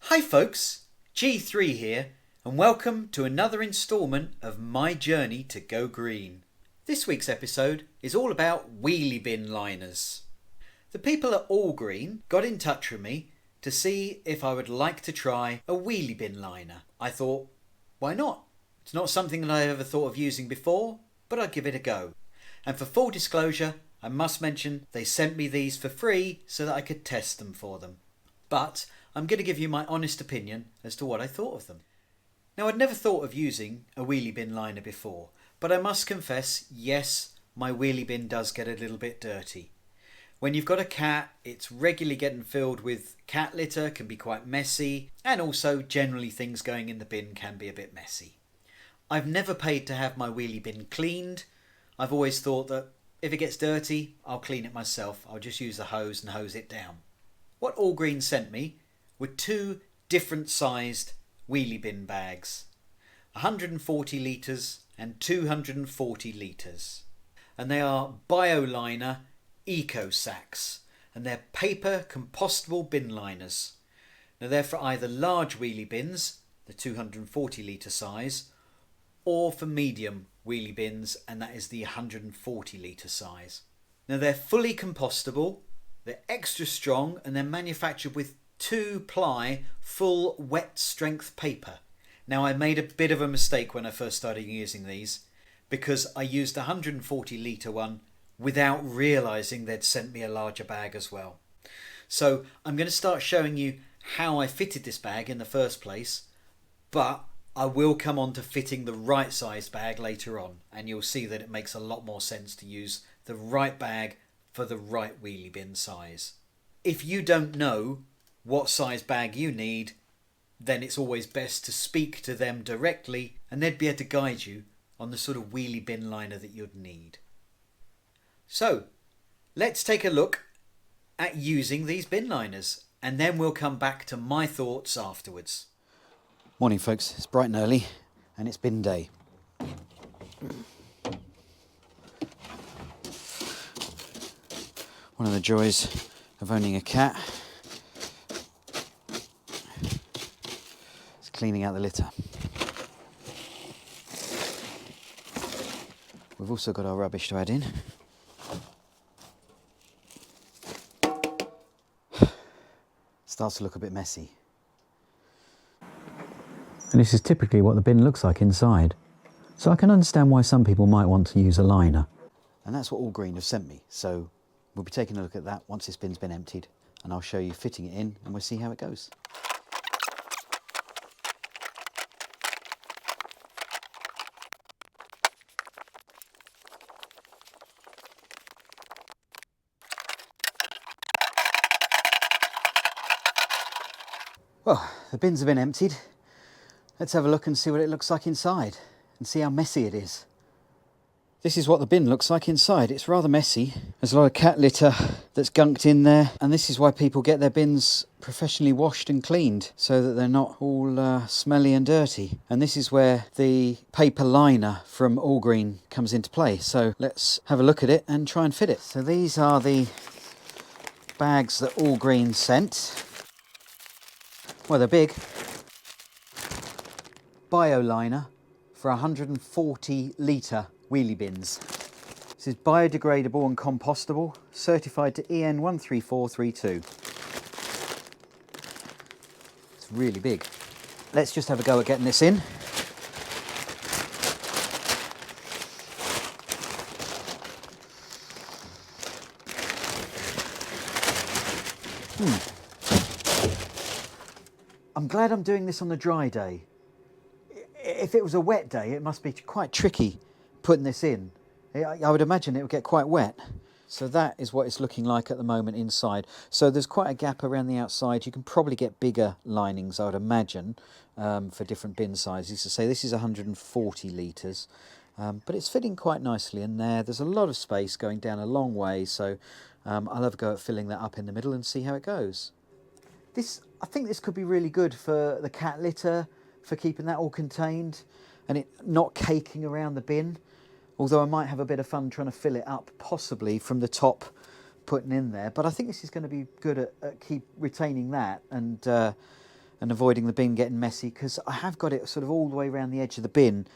Hi folks, G3 here, and welcome to another instalment of my journey to go green. This week's episode is all about wheelie bin liners. The people at All Green got in touch with me to see if I would like to try a wheelie bin liner. I thought, why not? It's not something that I ever thought of using before, but I'd give it a go. And for full disclosure, I must mention they sent me these for free so that I could test them for them. But I'm going to give you my honest opinion as to what I thought of them. Now, I'd never thought of using a wheelie bin liner before, but I must confess, yes, my wheelie bin does get a little bit dirty. When you've got a cat, it's regularly getting filled with cat litter, can be quite messy, and also generally things going in the bin can be a bit messy. I've never paid to have my wheelie bin cleaned. I've always thought that if it gets dirty, I'll clean it myself. I'll just use the hose and hose it down. What All Green sent me were two different sized wheelie bin bags, 140 litres and 240 litres, and they are BioLiner Eco Sacks, and they're paper compostable bin liners. Now they're for either large wheelie bins, the 240 litre size, or for medium wheelie bins, and that is the 140 litre size. Now they're fully compostable, they're extra strong, and they're manufactured with 2-ply full wet strength paper. Now I made a bit of a mistake when I first started using these because I used the 140 litre one without realising they'd sent me a larger bag as well. So I'm going to start showing you how I fitted this bag in the first place, but I will come on to fitting the right size bag later on, and you'll see that it makes a lot more sense to use the right bag for the right wheelie bin size. If you don't know what size bag you need, then it's always best to speak to them directly and they'd be able to guide you on the sort of wheelie bin liner that you'd need. So let's take a look at using these bin liners, and then we'll come back to my thoughts afterwards. Morning folks, it's bright and early and it's bin day. One of the joys of owning a cat is cleaning out the litter. We've also got our rubbish to add in. Starts to look a bit messy. And this is typically what the bin looks like inside. So I can understand why some people might want to use a liner. And that's what All Green have sent me. So we'll be taking a look at that once this bin's been emptied, and I'll show you fitting it in and we'll see how it goes. Well, the bins have been emptied. Let's have a look and see what it looks like inside and see how messy it is. This is what the bin looks like inside. It's rather messy. There's a lot of cat litter that's gunked in there, and this is why people get their bins professionally washed and cleaned so that they're not all smelly and dirty. And this is where the paper liner from All Green comes into play. So let's have a look at it and try and fit it. So these are the bags that All Green sent. Well, they're big. BioLiner for 140 litre wheelie bins. This is biodegradable and compostable, certified to EN 13432. It's really big. Let's just have a go at getting this in. I'm glad I'm doing this on a dry day. If it was a wet day, it must be quite tricky putting this in. I would imagine it would get quite wet. So that is what it's looking like at the moment inside. So there's quite a gap around the outside. You can probably get bigger linings, I would imagine, for different bin sizes. So say this is 140 litres, but it's fitting quite nicely in there. There's a lot of space going down a long way, so I'll have a go at filling that up in the middle and see how it goes. I think this could be really good for the cat litter, for keeping that all contained and it not caking around the bin. Although I might have a bit of fun trying to fill it up, possibly from the top, putting in there. But I think this is going to be good at keep retaining that and and avoiding the bin getting messy, because I have got it sort of all the way around the edge of the bin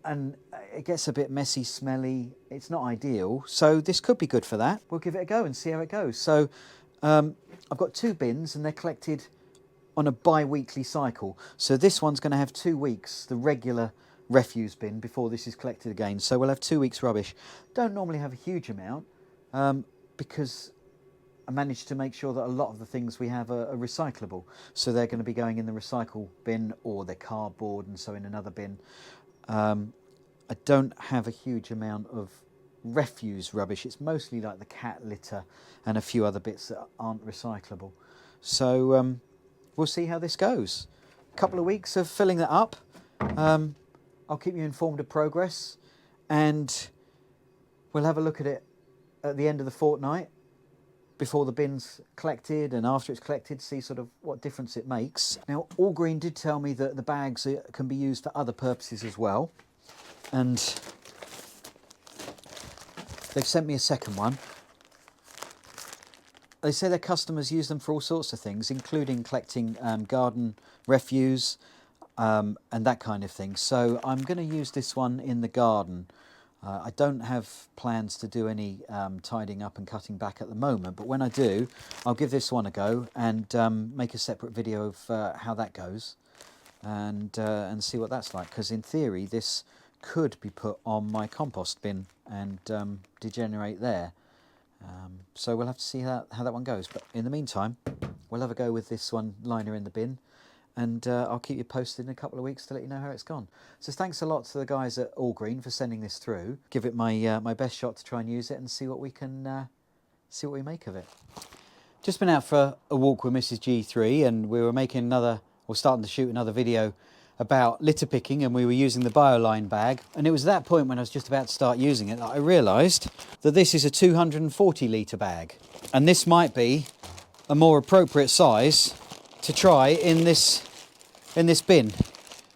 and it gets a bit messy, smelly. It's not ideal, so this could be good for that. We'll give it a go and see how it goes. So I've got 2 bins and they're collected on a bi-weekly cycle. So this one's going to have 2 weeks, the regular refuse bin, before this is collected again. So we'll have 2 weeks rubbish. Don't normally have a huge amount because I managed to make sure that a lot of the things we have are recyclable. So they're going to be going in the recycle bin, or they're cardboard and so in another bin. I don't have a huge amount of refuse rubbish. It's mostly like the cat litter and a few other bits that aren't recyclable. So we'll see how this goes. A couple of weeks of filling that up. I'll keep you informed of progress, and we'll have a look at it at the end of the fortnight, before the bin's collected and after it's collected, see sort of what difference it makes. Now, All Green did tell me that the bags can be used for other purposes as well, and they've sent me a second one. They say their customers use them for all sorts of things, including collecting garden refuse and that kind of thing. So I'm going to use this one in the garden. I don't have plans to do any tidying up and cutting back at the moment, but when I do, I'll give this one a go and make a separate video of how that goes, and see what that's like. Because in theory, this could be put on my compost bin and degenerate there. So we'll have to see how that one goes. But in the meantime, we'll have a go with this one liner in the bin, and I'll keep you posted in a couple of weeks to let you know how it's gone. So thanks a lot to the guys at All Green for sending this through. Give it my my best shot to try and use it and see what we can see what we make of it. Just been out for a walk with Mrs. G3, and we were making another, or starting to shoot another video about litter picking, and we were using the BioLine bag. And it was that point when I was just about to start using it that I realised that this is a 240 litre bag, and this might be a more appropriate size to try in this bin,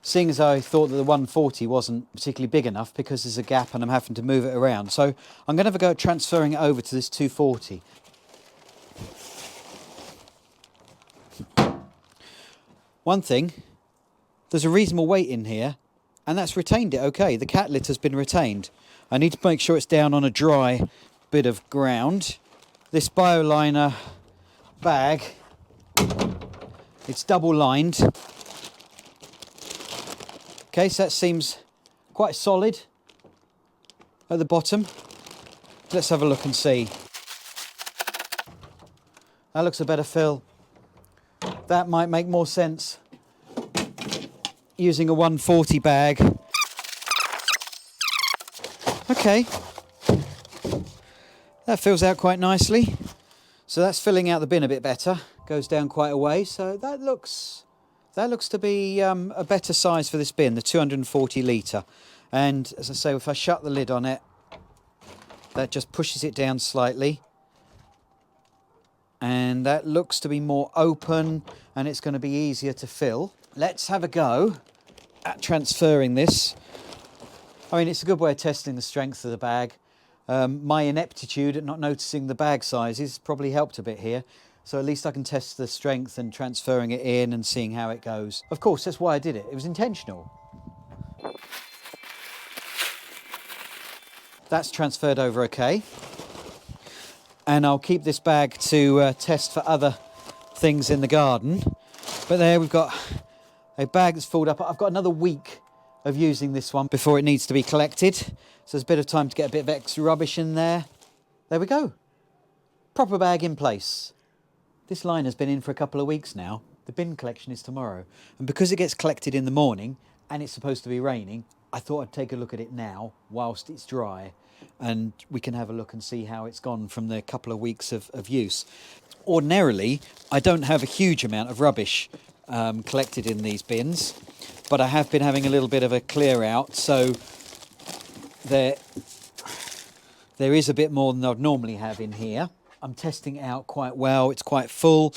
seeing as I thought that the 140 wasn't particularly big enough because there's a gap and I'm having to move it around. So I'm going to have a go at transferring it over to this 240. One thing, there's a reasonable weight in here, and that's retained it okay. The cat litter's been retained. I need to make sure it's down on a dry bit of ground. This BioLiner bag, it's double lined. Okay, so that seems quite solid at the bottom. Let's have a look and see. That looks a better fill. That might make more sense using a 140 bag. Okay, that fills out quite nicely. So that's filling out the bin a bit better. Goes down quite a way. So that looks to be a better size for this bin, the 240 litre. And as I say, if I shut the lid on it, that just pushes it down slightly. And that looks to be more open, and it's going to be easier to fill. Let's have a go at transferring this. I mean, it's a good way of testing the strength of the bag. My ineptitude at not noticing the bag sizes probably helped a bit here. So at least I can test the strength and transferring it in and seeing how it goes. Of course, that's why I did it. It was intentional. That's transferred over okay. And I'll keep this bag to test for other things in the garden. But there we've got a bag that's filled up. I've got another week of using this one before it needs to be collected. So there's a bit of time to get a bit of extra rubbish in there. There we go. Proper bag in place. This liner's been in for a couple of weeks now. The bin collection is tomorrow. And because it gets collected in the morning and it's supposed to be raining, I thought I'd take a look at it now whilst it's dry, and we can have a look and see how it's gone from the couple of weeks of use. Ordinarily, I don't have a huge amount of rubbish collected in these bins, but I have been having a little bit of a clear out, so there is a bit more than I'd normally have in here. I'm testing it out quite well. It's quite full.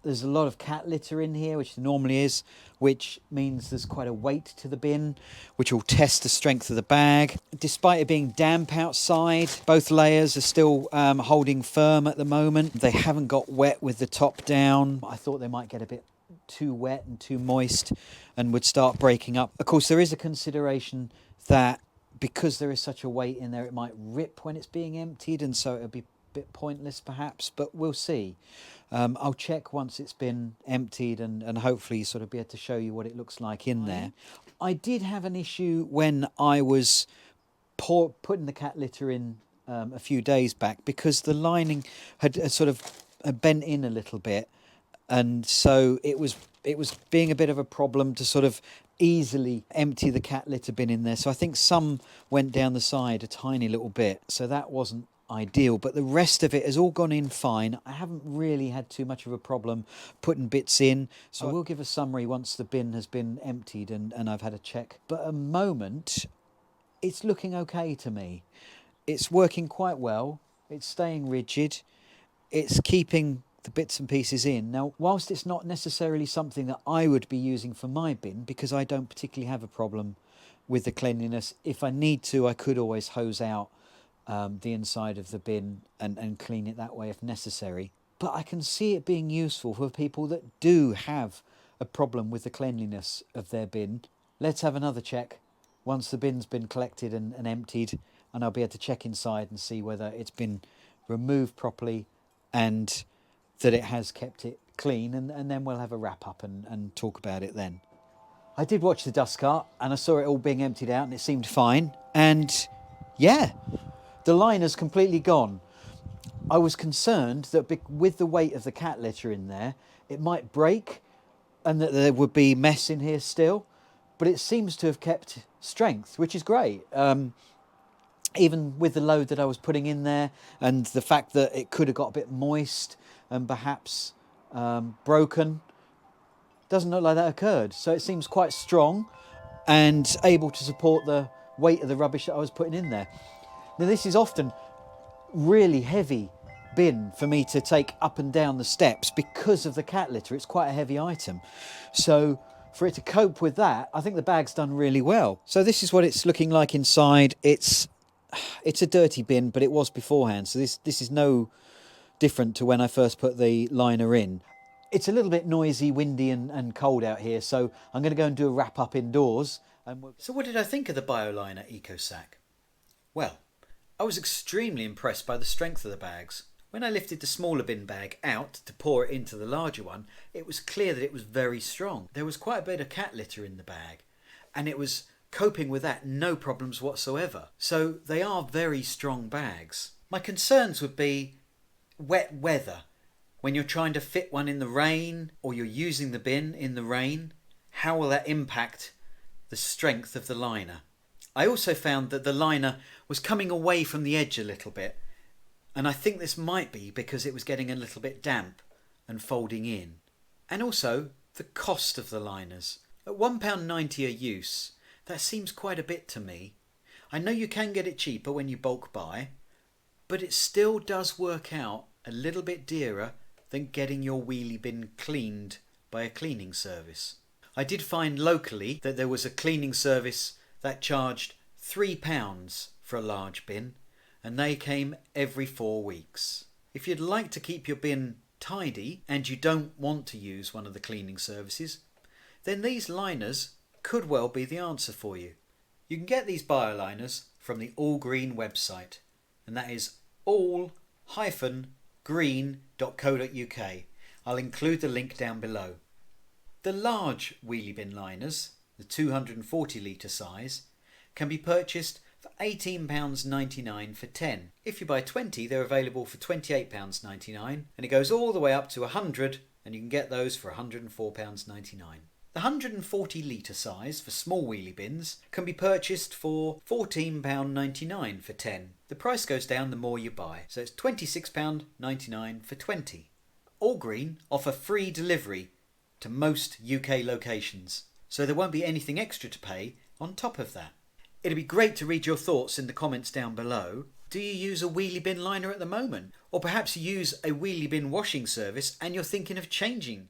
There's a lot of cat litter in here, which there normally is, which means there's quite a weight to the bin, which will test the strength of the bag. Despite it being damp outside, both layers are still holding firm at the moment. They haven't got wet with the top down. I thought they might get a bit too wet and too moist and would start breaking up. Of course, there is a consideration that because there is such a weight in there, it might rip when it's being emptied, and so it'll be a bit pointless perhaps, but we'll see. I'll check once it's been emptied and hopefully sort of be able to show you what it looks like in there. I did have an issue when I was putting the cat litter in a few days back, because the lining had sort of bent in a little bit, and so it was being a bit of a problem to sort of easily empty the cat litter bin in there. So I think some went down the side a tiny little bit, so that wasn't ideal, but the rest of it has all gone in fine. I haven't really had too much of a problem putting bits in, so I will give a summary once the bin has been emptied and I've had a check. But at the moment it's looking okay to me. It's working quite well, it's staying rigid, it's keeping the bits and pieces in. Now, whilst it's not necessarily something that I would be using for my bin, because I don't particularly have a problem with the cleanliness, if I need to, I could always hose out the inside of the bin and clean it that way if necessary. But I can see it being useful for people that do have a problem with the cleanliness of their bin. Let's have another check once the bin's been collected and emptied, and I'll be able to check inside and see whether it's been removed properly and that it has kept it clean, and then we'll have a wrap up and talk about it then. I did watch the dust cart and I saw it all being emptied out and it seemed fine, and yeah, the liner's completely gone. I was concerned that with the weight of the cat litter in there, it might break and that there would be mess in here still, but it seems to have kept strength, which is great. Even with the load that I was putting in there and the fact that it could have got a bit moist and perhaps broken, doesn't look like that occurred. So it seems quite strong and able to support the weight of the rubbish that I was putting in there. Now, this is often really heavy bin for me to take up and down the steps because of the cat litter. It's quite a heavy item. So for it to cope with that, I think the bag's done really well. So this is what it's looking like inside. It's a dirty bin, but it was beforehand. So this is no different to when I first put the liner in. It's a little bit noisy, windy and cold out here, so I'm going to go and do a wrap up indoors. So what did I think of the BioLiner EcoSack? Well, I was extremely impressed by the strength of the bags. When I lifted the smaller bin bag out to pour it into the larger one, it was clear that it was very strong. There was quite a bit of cat litter in the bag, and it was coping with that no problems whatsoever. So they are very strong bags. My concerns would be wet weather. When you're trying to fit one in the rain, or you're using the bin in the rain, how will that impact the strength of the liner? I also found that the liner was coming away from the edge a little bit, and I think this might be because it was getting a little bit damp and folding in. And also the cost of the liners. At £1.90 a use, that seems quite a bit to me. I know you can get it cheaper when you bulk buy, but it still does work out a little bit dearer than getting your wheelie bin cleaned by a cleaning service. I did find locally that there was a cleaning service that charged £3 for a large bin, and they came every 4 weeks. If you'd like to keep your bin tidy and you don't want to use one of the cleaning services, then these liners could well be the answer for you. You can get these BioLiners from the All Green website, and that is all-green.co.uk. I'll include the link down below. The large wheelie bin liners, the 240 litre size, can be purchased for £18.99 for 10. If you buy 20, they're available for £28.99, and it goes all the way up to 100, and you can get those for £104.99. The 140 litre size for small wheelie bins can be purchased for £14.99 for 10. The price goes down the more you buy, so it's £26.99 for 20. All Green offer free delivery to most UK locations, so there won't be anything extra to pay on top of that. It'd be great to read your thoughts in the comments down below. Do you use a wheelie bin liner at the moment? Or perhaps you use a wheelie bin washing service and you're thinking of changing?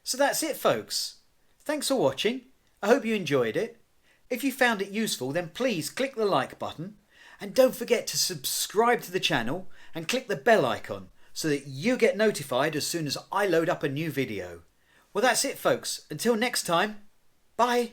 So that's it, folks. Thanks for watching. I hope you enjoyed it. If you found it useful, then please click the like button, and don't forget to subscribe to the channel and click the bell icon so that you get notified as soon as I load up a new video. Well, that's it, folks. Until next time, bye.